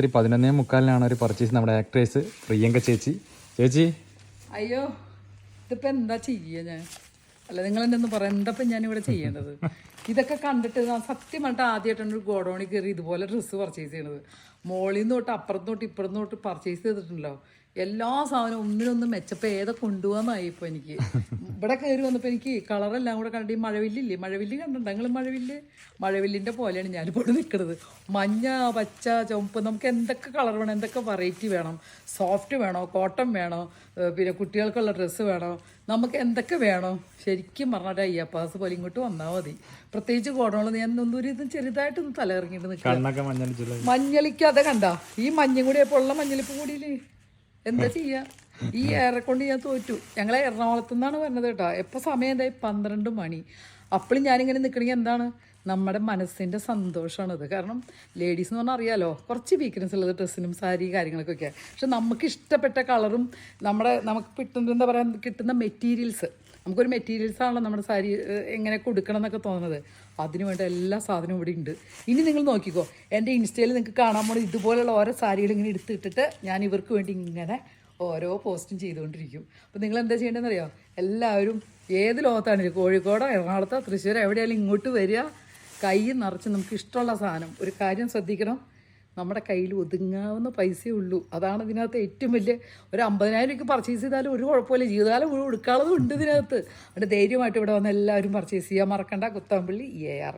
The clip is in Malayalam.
11:45 ഒരു പർച്ചേസ് നമ്മുടെ ആക്ട്രസ് പ്രിയങ്ക ചേച്ചി. ചേച്ചി അയ്യോ ഇതിപ്പോൾ എന്താ ചെയ്യുക ഞാൻ? അല്ല നിങ്ങൾ എന്നെ ഒന്ന് പറയാം, എന്താ ഇപ്പം ഞാനിവിടെ ചെയ്യേണ്ടത്? ഇതൊക്കെ കണ്ടിട്ട് ഞാൻ സത്യം പറഞ്ഞിട്ട് ആദ്യമായിട്ടാണ് ഒരു ഗോഡൗണിൽ കയറി ഇതുപോലെ ഡ്രസ്സ് പർച്ചേസ് ചെയ്യണത്. മോളിൽ നിന്ന് തൊട്ട് അപ്പുറത്ത് തൊട്ട് ഇപ്പുറത്ത് തൊട്ട് പർച്ചേസ് ചെയ്തിട്ടുണ്ടല്ലോ. എല്ലാ സാധനവും ഒന്നിനൊന്നും മെച്ചപ്പോൾ ഏതൊക്കെ കൊണ്ടുപോകാന്നായി ഇപ്പോൾ എനിക്ക്. ഇവിടെ കയറി വന്നപ്പോൾ എനിക്ക് കളറെല്ലാം കൂടെ കണ്ടിട്ട് ഈ മഴവില്ലില്ലേ, മഴവില്ല് കണ്ടിട്ടുണ്ടോ നിങ്ങൾ? മഴവില്ലിൻ്റെ പോലെയാണ് ഞാനിപ്പോൾ ഇവിടെ നിൽക്കുന്നത്. മഞ്ഞ, പച്ച, ചുവപ്പ്, നമുക്ക് എന്തൊക്കെ കളർ വേണം, എന്തൊക്കെ വെറൈറ്റി വേണം, സോഫ്റ്റ് വേണോ, കോട്ടൺ വേണോ, പിന്നെ കുട്ടികൾക്കുള്ള ഡ്രസ്സ് വേണോ, നമുക്ക് എന്തൊക്കെ വേണോ ശരിക്കും പറഞ്ഞിട്ട് അയ്യപ്പാസ് പോലെ ഇങ്ങോട്ട് വന്നാൽ മതി. പ്രത്യേകിച്ച് കോടോളം ഞാൻ ഒന്നും ചെറുതായിട്ടൊന്ന് തലയിറങ്ങിയിട്ട് നിൽക്കുക. മഞ്ഞളിക്കാതെ കണ്ട ഈ മഞ്ഞും കൂടി ഇപ്പോൾ ഉള്ള മഞ്ഞളിപ്പ് കൂടിയില്ലേ, എന്താ ചെയ്യുക? ഈ ഏറെ കൊണ്ട് ഞാൻ തോറ്റു. ഞങ്ങളെ എറണാകുളത്തു നിന്നാണ് വരുന്നത് കേട്ടോ. എപ്പോൾ സമയം എന്തായി 12 മണി. അപ്പോഴും ഞാനിങ്ങനെ നിൽക്കണമെങ്കിൽ എന്താണ് നമ്മുടെ മനസ്സിൻ്റെ സന്തോഷമാണിത്. കാരണം ലേഡീസ് എന്ന് പറഞ്ഞാൽ അറിയാലോ കുറച്ച് വീക്ക്നെസ് ഉള്ളത് ഡ്രസ്സിനും സാരി കാര്യങ്ങൾക്കൊക്കെ. പക്ഷെ നമുക്ക് ഇഷ്ടപ്പെട്ട കളറും നമുക്ക് കിട്ടുന്ന എന്താ പറയുക കിട്ടുന്ന മെറ്റീരിയൽസ്, നമുക്കൊരു മെറ്റീരിയൽസാണല്ലോ നമ്മുടെ സാരി എങ്ങനെ കൊടുക്കണം എന്നൊക്കെ തോന്നുന്നത്. അതിന് വേണ്ട എല്ലാ സാധനവും ഇവിടെ ഉണ്ട്. ഇനി നിങ്ങൾ നോക്കിക്കോ, എൻ്റെ ഇൻസ്റ്റയിൽ നിങ്ങൾക്ക് കാണാൻ പോണ ഇതുപോലുള്ള ഓരോ സാരികൾ ഇങ്ങനെ എടുത്തിട്ടിട്ട് ഞാൻ ഇവർക്ക് വേണ്ടി ഇങ്ങനെ ഓരോ പോസ്റ്റും ചെയ്തുകൊണ്ടിരിക്കും. അപ്പോൾ നിങ്ങൾ എന്താ ചെയ്യേണ്ടതെന്ന് അറിയാമോ? എല്ലാവരും ഏത് ലോകത്താണെങ്കിലും കോഴിക്കോടോ എറണാകുളത്തോ തൃശ്ശൂരോ എവിടെയായാലും ഇങ്ങോട്ട് വരിക. കൈ നിറച്ച് നമുക്ക് ഇഷ്ടമുള്ള സാധനം. ഒരു കാര്യം ശ്രദ്ധിക്കണം, നമ്മുടെ കയ്യിൽ ഒതുങ്ങാവുന്ന പൈസയേ ഉള്ളൂ. അതാണ് ഇതിനകത്ത് ഏറ്റവും വലിയ. ഒരു 50,000 രൂപയ്ക്ക് പർച്ചേസ് ചെയ്താലും ഒരു കുഴപ്പമില്ല, ജീവിതകാലം മുഴുവൻ എടുക്കാനുള്ളതും ഉണ്ട് ഇതിനകത്ത്. അവിടെ ധൈര്യമായിട്ട് ഇവിടെ വന്ന് എല്ലാവരും പർച്ചേസ് ചെയ്യാൻ മറക്കണ്ട. കുത്താമ്പള്ളി AR.